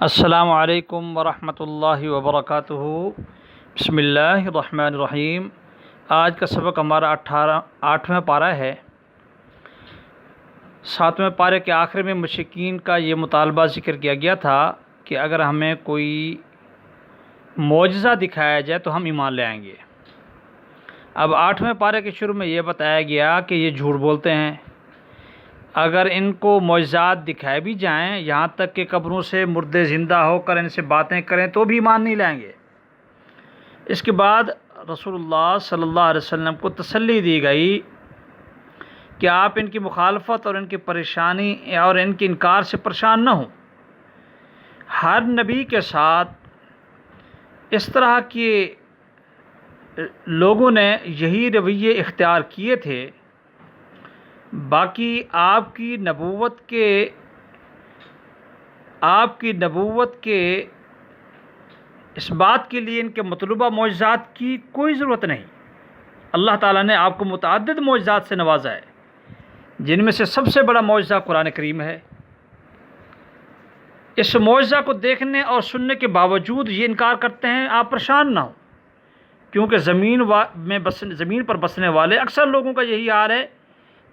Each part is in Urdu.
السلام علیکم ورحمۃ اللہ وبرکاتہ۔ بسم اللہ الرحمن الرحیم۔ آج کا سبق ہمارا 8واں پارہ ہے۔ 7ویں پارے کے آخر میں مشرکین کا یہ مطالبہ ذکر کیا گیا تھا کہ اگر ہمیں کوئی معجزہ دکھایا جائے تو ہم ایمان لے آئیں گے۔ اب 8ویں پارے کے شروع میں یہ بتایا گیا کہ یہ جھوٹ بولتے ہیں، اگر ان کو معجزات دکھائے بھی جائیں، یہاں تک کہ قبروں سے مردے زندہ ہو کر ان سے باتیں کریں تو بھی ایمان نہیں لائیں گے۔ اس کے بعد رسول اللہ صلی اللہ علیہ وسلم کو تسلی دی گئی کہ آپ ان کی مخالفت اور ان کی پریشانی اور ان کے انکار سے پریشان نہ ہوں۔ ہر نبی کے ساتھ اس طرح کے لوگوں نے یہی رویے اختیار کیے تھے۔ باقی آپ کی نبوت کے اس بات کے لیے ان کے مطلوبہ معجزات کی کوئی ضرورت نہیں۔ اللہ تعالیٰ نے آپ کو متعدد معجزات سے نوازا ہے، جن میں سے سب سے بڑا معجزہ قرآن کریم ہے۔ اس معجزہ کو دیکھنے اور سننے کے باوجود یہ انکار کرتے ہیں، آپ پریشان نہ ہوں، کیونکہ زمین پر بسنے والے اکثر لوگوں کا یہی حال ہے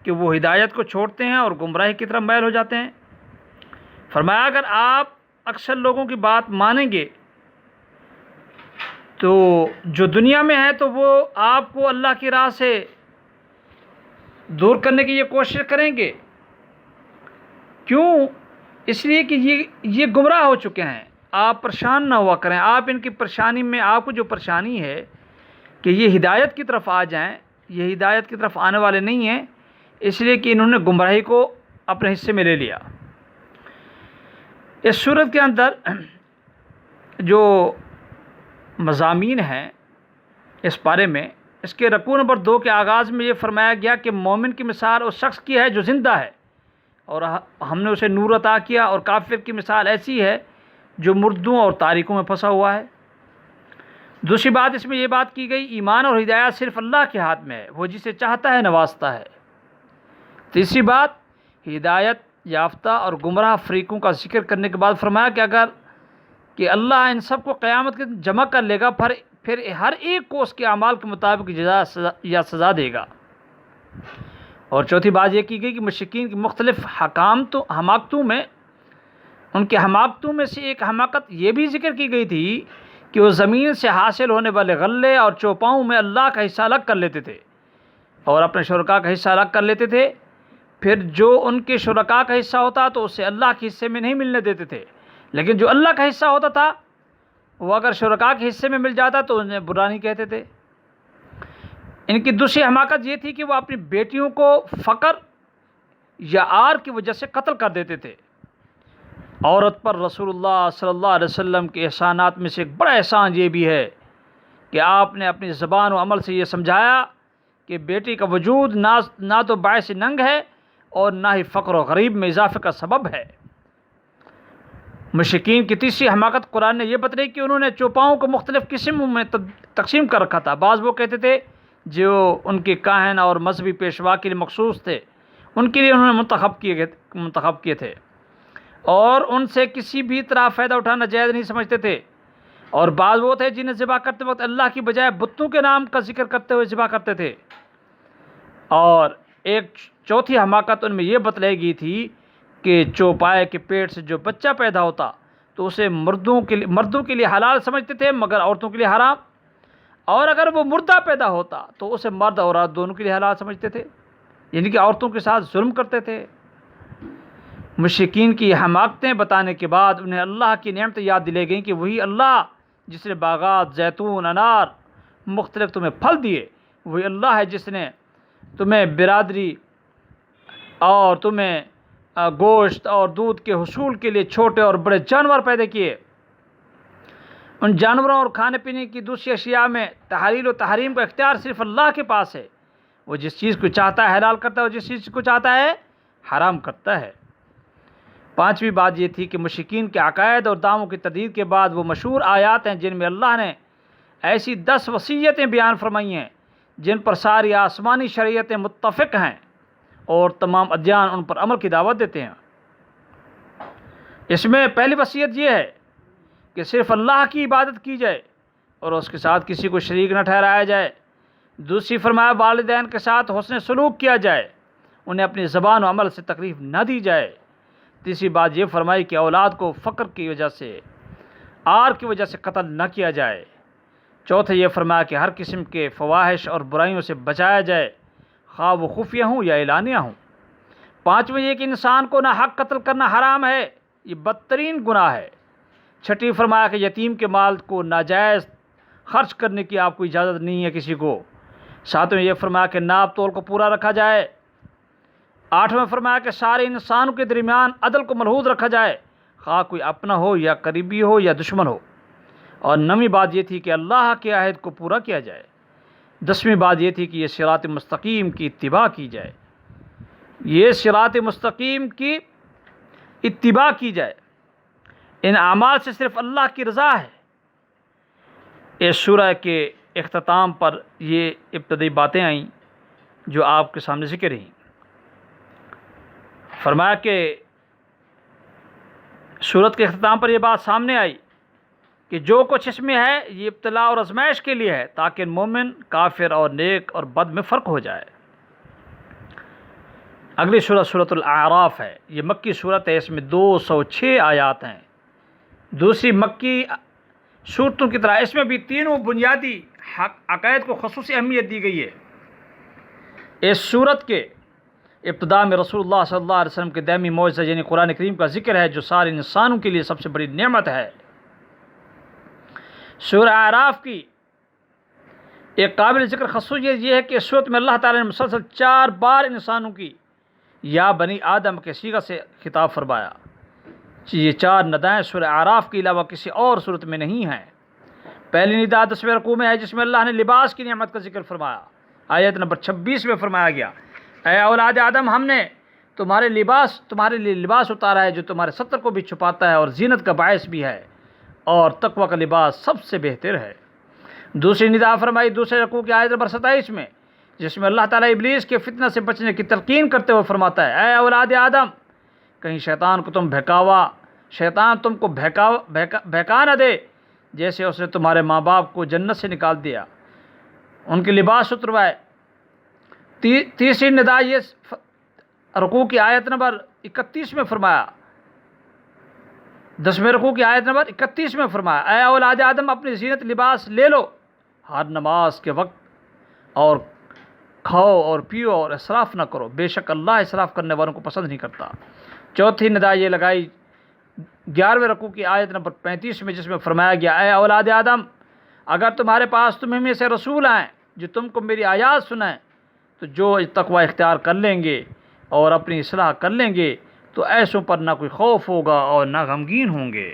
کہ وہ ہدایت کو چھوڑتے ہیں اور گمراہی کی طرف میل ہو جاتے ہیں۔ فرمایا اگر آپ اکثر لوگوں کی بات مانیں گے تو جو دنیا میں ہے تو وہ آپ کو اللہ کی راہ سے دور کرنے کی یہ کوشش کریں گے۔ کیوں؟ اس لیے کہ یہ گمراہ ہو چکے ہیں۔ آپ پریشان نہ ہوا کریں۔ آپ ان کی پریشانی میں، آپ کو جو پریشانی ہے کہ یہ ہدایت کی طرف آ جائیں، یہ ہدایت کی طرف آنے والے نہیں ہیں، اس لیے کہ انہوں نے گمراہی کو اپنے حصے میں لے لیا۔ اس صورت کے اندر جو مضامین ہیں اس پارے میں، اس کے رکوع نمبر 2 کے آغاز میں یہ فرمایا گیا کہ مومن کی مثال اس شخص کی ہے جو زندہ ہے اور ہم نے اسے نور عطا کیا، اور کافر کی مثال ایسی ہے جو مردوں اور تاریکوں میں پھنسا ہوا ہے۔ دوسری بات اس میں یہ بات کی گئی، ایمان اور ہدایت صرف اللہ کے ہاتھ میں ہے، وہ جسے چاہتا ہے نوازتا ہے۔ تیسری بات، ہدایت یافتہ اور گمراہ فریقوں کا ذکر کرنے کے بعد فرمایا کہ اللہ ان سب کو قیامت کے دن جمع کر لے گا، پھر ہر ایک کو اس کے اعمال کے مطابق جزا یا سزا دے گا۔ اور چوتھی بات یہ کی گئی کہ مشرکین کی مختلف حماقتوں میں، ان کے حماقتوں میں سے ایک حماقت یہ بھی ذکر کی گئی تھی کہ وہ زمین سے حاصل ہونے والے غلے اور چوپاؤں میں اللہ کا حصہ الگ کر لیتے تھے اور اپنے شرکاء کا حصہ الگ کر لیتے تھے، پھر جو ان کے شرکاء کا حصہ ہوتا تو اسے اللہ کے حصے میں نہیں ملنے دیتے تھے، لیکن جو اللہ کا حصہ ہوتا تھا وہ اگر شرکاء کے حصے میں مل جاتا تو انہیں برا نہیں کہتے تھے۔ ان کی دوسری حماقت یہ تھی کہ وہ اپنی بیٹیوں کو فقر یا عار کی وجہ سے قتل کر دیتے تھے۔ عورت پر رسول اللہ صلی اللہ علیہ وسلم کے احسانات میں سے ایک بڑا احسان یہ بھی ہے کہ آپ نے اپنی زبان و عمل سے یہ سمجھایا کہ بیٹی کا وجود نہ تو باعث ننگ ہے اور نہ ہی فقر و غریب میں اضافے کا سبب ہے۔ مشرکین کی تیسری حماقت قرآن نے یہ بتائی کہ انہوں نے چوپاؤں کو مختلف قسموں میں تقسیم کر رکھا تھا۔ بعض وہ کہتے تھے جو ان کے کاہن اور مذہبی پیشوا کے لیے مخصوص تھے، ان کے لیے انہوں نے منتخب کیے تھے اور ان سے کسی بھی طرح فائدہ اٹھانا جائز نہیں سمجھتے تھے، اور بعض وہ تھے جنہیں ذبح کرتے وقت اللہ کی بجائے بتوں کے نام کا ذکر کرتے ہوئے ذبح کرتے تھے۔ اور ایک چوتھی حماقت ان میں یہ بتلائی گئی تھی کہ چوپائے کے پیٹ سے جو بچہ پیدا ہوتا تو اسے مردوں کے لیے حلال سمجھتے تھے مگر عورتوں کے لیے حرام، اور اگر وہ مردہ پیدا ہوتا تو اسے مرد اور عورت دونوں کے لیے حلال سمجھتے تھے، یعنی کہ عورتوں کے ساتھ ظلم کرتے تھے۔ مشرکین کی حماقتیں بتانے کے بعد انہیں اللہ کی نعمتیں یاد دلائی گئیں کہ وہی اللہ جس نے باغات، زیتون، انار، مختلف تمہیں پھل دیے، وہی اللہ ہے جس نے تمہیں برادری اور تمہیں گوشت اور دودھ کے حصول کے لیے چھوٹے اور بڑے جانور پیدا کیے۔ ان جانوروں اور کھانے پینے کی دوسری اشیاء میں تحلیل و تحریم کا اختیار صرف اللہ کے پاس ہے، وہ جس چیز کو چاہتا ہے حلال کرتا ہے اور جس چیز کو چاہتا ہے حرام کرتا ہے۔ پانچویں بات یہ تھی کہ مشرکین کے عقائد اور دعووں کی تردید کے بعد وہ مشہور آیات ہیں جن میں اللہ نے ایسی 10 وصیتیں بیان فرمائی ہیں جن پر ساری آسمانی شریعتیں متفق ہیں اور تمام ادیان ان پر عمل کی دعوت دیتے ہیں۔ اس میں پہلی وصیت یہ ہے کہ صرف اللہ کی عبادت کی جائے اور اس کے ساتھ کسی کو شریک نہ ٹھہرایا جائے۔ دوسری فرمایا والدین کے ساتھ حسن سلوک کیا جائے، انہیں اپنی زبان و عمل سے تکلیف نہ دی جائے۔ تیسری بات یہ فرمائی کہ اولاد کو فقر کی وجہ سے، آر کی وجہ سے قتل نہ کیا جائے۔ چوتھے یہ فرمایا کہ ہر قسم کے فواحش اور برائیوں سے بچایا جائے، خواہ وہ خفیہ ہوں یا اعلانیہ ہوں۔ پانچویں یہ کہ انسان کو نہ حق قتل کرنا حرام ہے، یہ بدترین گناہ ہے۔ چھٹی فرمایا کہ یتیم کے مال کو ناجائز خرچ کرنے کی آپ کو اجازت نہیں ہے کسی کو۔ ساتویں یہ فرمایا کہ ناپ تول کو پورا رکھا جائے۔ آٹھویں فرمایا کہ سارے انسانوں کے درمیان عدل کو ملحوظ رکھا جائے، خواہ کوئی اپنا ہو یا قریبی ہو یا دشمن ہو۔ اور نویں بات یہ تھی کہ اللہ کے عہد کو پورا کیا جائے۔ دسویں بات یہ تھی کہ یہ صراط مستقیم کی اتباع کی جائے، یہ صراط مستقیم کی اتباع کی جائے۔ ان اعمال سے صرف اللہ کی رضا ہے۔ اس سورہ کے اختتام پر یہ ابتدائی باتیں آئیں جو آپ کے سامنے ذکر ہیں۔ فرمایا کہ سورت کے اختتام پر یہ بات سامنے آئی کہ جو کچھ اس میں ہے یہ ابتلاء اور آزمائش کے لیے ہے، تاکہ مومن، کافر اور نیک اور بد میں فرق ہو جائے۔ اگلی سورت سورۃ الاعراف ہے، یہ مکی سورت ہے، اس میں 206 آیات ہیں۔ دوسری مکی صورتوں کی طرح اس میں بھی تینوں بنیادی عقائد کو خصوصی اہمیت دی گئی ہے۔ اس سورت کے ابتدا میں رسول اللہ صلی اللہ علیہ وسلم کے دائمی معجزہ یعنی قرآن کریم کا ذکر ہے، جو سارے انسانوں کے لیے سب سے بڑی نعمت ہے۔ سورہ اعراف کی ایک قابل ذکر خصوصیت یہ ہے کہ اس سورت میں اللہ تعالیٰ نے مسلسل 4 بار انسانوں کی یا بنی آدم کے صیغہ سے خطاب فرمایا۔ یہ 4 ندائیں سورہ اعراف کے علاوہ کسی اور صورت میں نہیں ہیں۔ پہلی ندا 10ویں رکوع میں ہے، جس میں اللہ نے لباس کی نعمت کا ذکر فرمایا۔ آیت نمبر 26 میں فرمایا گیا، اے اولاد آدم، ہم نے تمہارے لیے لباس اتارا ہے جو تمہارے ستر کو بھی چھپاتا ہے اور زینت کا باعث بھی ہے، اور تقوی کا لباس سب سے بہتر ہے۔ دوسری ندا فرمائی دوسرے رکوع کی آیت نمبر 27 میں، جس میں اللہ تعالیٰ ابلیس کے فتنہ سے بچنے کی تلقین کرتے ہوئے فرماتا ہے، اے اولاد آدم، کہیں شیطان تم کو بہکا نہ دے، جیسے اس نے تمہارے ماں باپ کو جنت سے نکال دیا، ان کے لباس اتروائے۔ تیسری ندا یہ رکوع کی آیت نمبر 31 میں فرمایا، 10ویں رکوع کی آیت نمبر 31 میں فرمایا، اے اولاد آدم، اپنی زینت لباس لے لو ہر نماز کے وقت، اور کھاؤ اور پیو اور اسراف نہ کرو، بے شک اللہ اسراف کرنے والوں کو پسند نہیں کرتا۔ چوتھی ندا یہ لگائی 11ویں رکوع کی آیت نمبر 35 میں، جس میں فرمایا گیا، اے اولاد آدم، اگر تمہارے پاس تمہیں میں سے رسول آئیں جو تم کو میری آیات سنائیں، تو جو تقوی اختیار کر لیں گے اور اپنی اصلاح کر لیں گے تو ایسوں پر نہ کوئی خوف ہوگا اور نہ غمگین ہوں گے۔